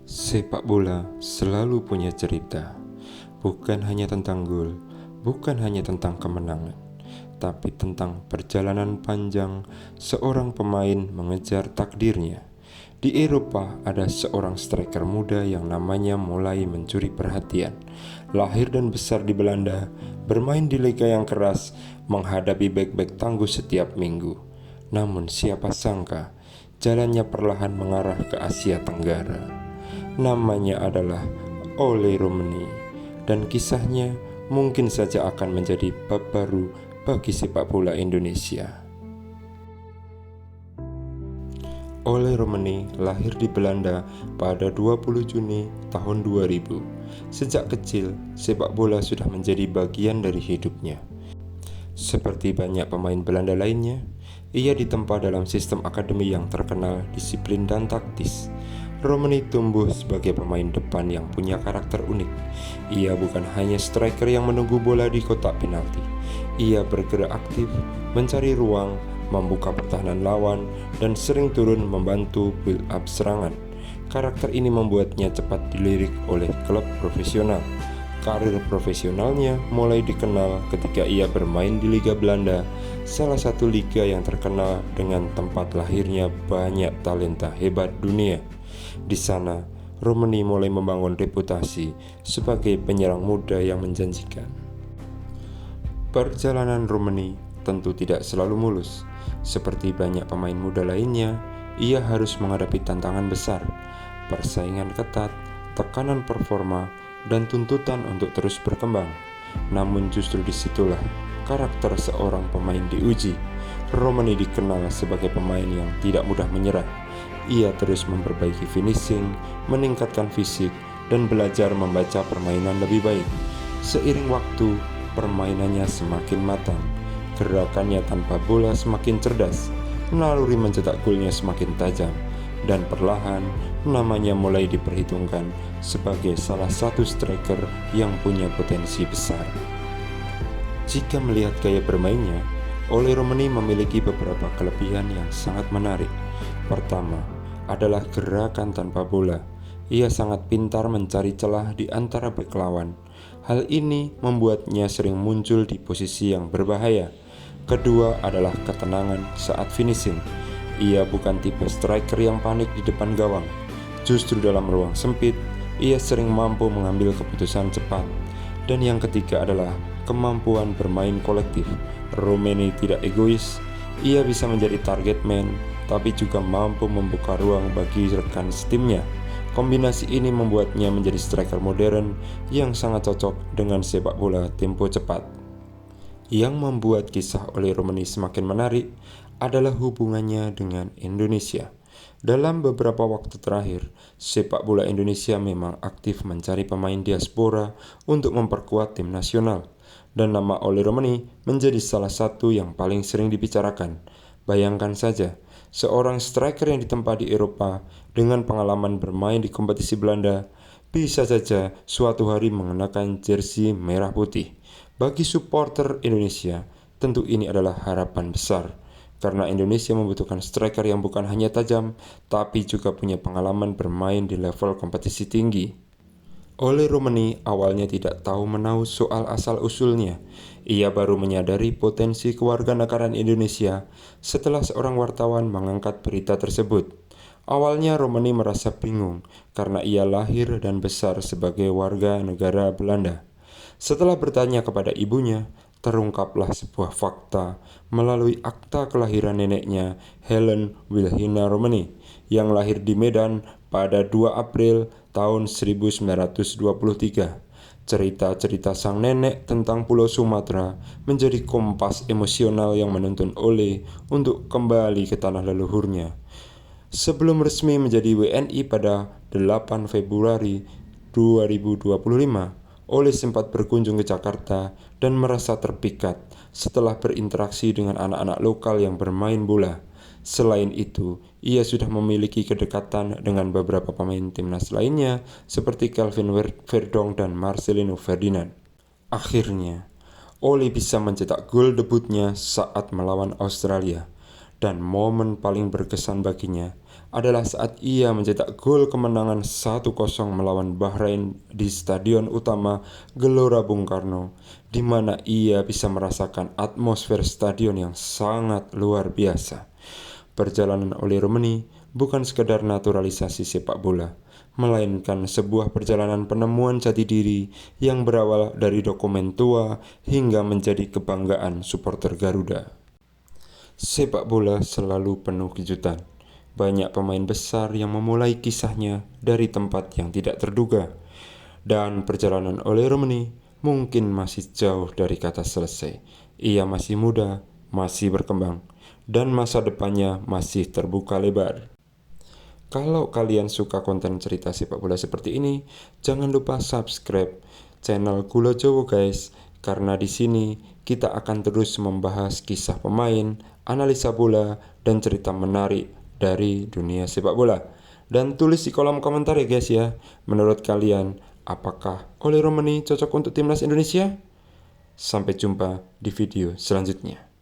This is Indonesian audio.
Sepak bola selalu punya cerita, bukan hanya tentang gol, bukan hanya tentang kemenangan, tapi tentang perjalanan panjang seorang pemain mengejar takdirnya. Di Eropa ada seorang striker muda yang namanya mulai mencuri perhatian. Lahir dan besar di Belanda, bermain di liga yang keras, menghadapi bek-bek tangguh setiap minggu. Namun siapa sangka, jalannya perlahan mengarah ke Asia Tenggara. Namanya adalah Ole Romeni, dan kisahnya mungkin saja akan menjadi bab baru bagi sepak bola Indonesia. Ole Romeni lahir di Belanda pada 20 Juni tahun 2000. Sejak kecil, sepak bola sudah menjadi bagian dari hidupnya. Seperti banyak pemain Belanda lainnya, ia ditempa dalam sistem akademi yang terkenal disiplin dan taktis. Romeni tumbuh sebagai pemain depan yang punya karakter unik. Ia bukan hanya striker yang menunggu bola di kotak penalti. Ia bergerak aktif, mencari ruang, membuka pertahanan lawan, dan sering turun membantu build up serangan. Karakter ini membuatnya cepat dilirik oleh klub profesional. Karir profesionalnya mulai dikenal ketika ia bermain di Liga Belanda, salah satu liga yang terkenal dengan tempat lahirnya banyak talenta hebat dunia. Di sana, Romeni mulai membangun reputasi sebagai penyerang muda yang menjanjikan. Perjalanan Romeni tentu tidak selalu mulus. Seperti banyak pemain muda lainnya, ia harus menghadapi tantangan besar, persaingan ketat, tekanan performa, dan tuntutan untuk terus berkembang. Namun justru disitulah karakter seorang pemain diuji. Romeni dikenal sebagai pemain yang tidak mudah menyerah. Ia terus memperbaiki finishing, meningkatkan fisik, dan belajar membaca permainan lebih baik. Seiring waktu, permainannya semakin matang, gerakannya tanpa bola semakin cerdas, naluri mencetak golnya semakin tajam, dan perlahan namanya mulai diperhitungkan sebagai salah satu striker yang punya potensi besar. Jika melihat gaya bermainnya, Ole Romeni memiliki beberapa kelebihan yang sangat menarik. Pertama, adalah gerakan tanpa bola. Ia sangat pintar mencari celah di antara bek lawan. Hal ini membuatnya sering muncul di posisi yang berbahaya. Kedua adalah ketenangan saat finishing. Ia bukan tipe striker yang panik di depan gawang. Justru dalam ruang sempit, ia sering mampu mengambil keputusan cepat. Dan yang ketiga adalah kemampuan bermain kolektif. Romeni tidak egois. Ia bisa menjadi target man, tapi juga mampu membuka ruang bagi rekan setimnya. Kombinasi ini membuatnya menjadi striker modern yang sangat cocok dengan sepak bola tempo cepat. Yang membuat kisah Ole Romeni semakin menarik adalah hubungannya dengan Indonesia. Dalam beberapa waktu terakhir, sepak bola Indonesia memang aktif mencari pemain diaspora untuk memperkuat tim nasional, dan nama Ole Romeni menjadi salah satu yang paling sering dibicarakan. Bayangkan saja, seorang striker yang ditempa di Eropa dengan pengalaman bermain di kompetisi Belanda bisa saja suatu hari mengenakan jersey merah putih. Bagi supporter Indonesia, tentu ini adalah harapan besar, karena Indonesia membutuhkan striker yang bukan hanya tajam, tapi juga punya pengalaman bermain di level kompetisi tinggi. Ole Romeni awalnya tidak tahu menahu soal asal-usulnya. Ia baru menyadari potensi kewarganegaraan Indonesia setelah seorang wartawan mengangkat berita tersebut. Awalnya Romeni merasa bingung karena ia lahir dan besar sebagai warga negara Belanda. Setelah bertanya kepada ibunya, terungkaplah sebuah fakta melalui akta kelahiran neneknya, Helen Wilhelmina Romeni, yang lahir di Medan pada 2 April tahun 1923. Cerita-cerita sang nenek tentang Pulau Sumatera menjadi kompas emosional yang menuntun Ole untuk kembali ke tanah leluhurnya. Sebelum resmi menjadi WNI pada 8 Februari 2025, Ole sempat berkunjung ke Jakarta dan merasa terpikat setelah berinteraksi dengan anak-anak lokal yang bermain bola. Selain itu, ia sudah memiliki kedekatan dengan beberapa pemain timnas lainnya seperti Kelvin Verdong dan Marcelino Ferdinand. Akhirnya, Ole bisa mencetak gol debutnya saat melawan Australia. Dan momen paling berkesan baginya adalah saat ia mencetak gol kemenangan 1-0 melawan Bahrain di Stadion Utama Gelora Bung Karno, di mana ia bisa merasakan atmosfer stadion yang sangat luar biasa. Perjalanan Oli Romeni bukan sekedar naturalisasi sepak bola, melainkan sebuah perjalanan penemuan jati diri yang berawal dari dokumen tua hingga menjadi kebanggaan supporter Garuda. Sepak bola selalu penuh kejutan. Banyak pemain besar yang memulai kisahnya dari tempat yang tidak terduga. Dan perjalanan Oli Romeni mungkin masih jauh dari kata selesai. Ia masih muda, masih berkembang, dan masa depannya masih terbuka lebar. Kalau kalian suka konten cerita sepak bola seperti ini, jangan lupa subscribe channel Gula Jowo guys, karena di sini kita akan terus membahas kisah pemain, analisa bola, dan cerita menarik dari dunia sepak bola. Dan tulis di kolom komentar ya guys ya, menurut kalian apakah Oli Romeni cocok untuk timnas Indonesia? Sampai jumpa di video selanjutnya.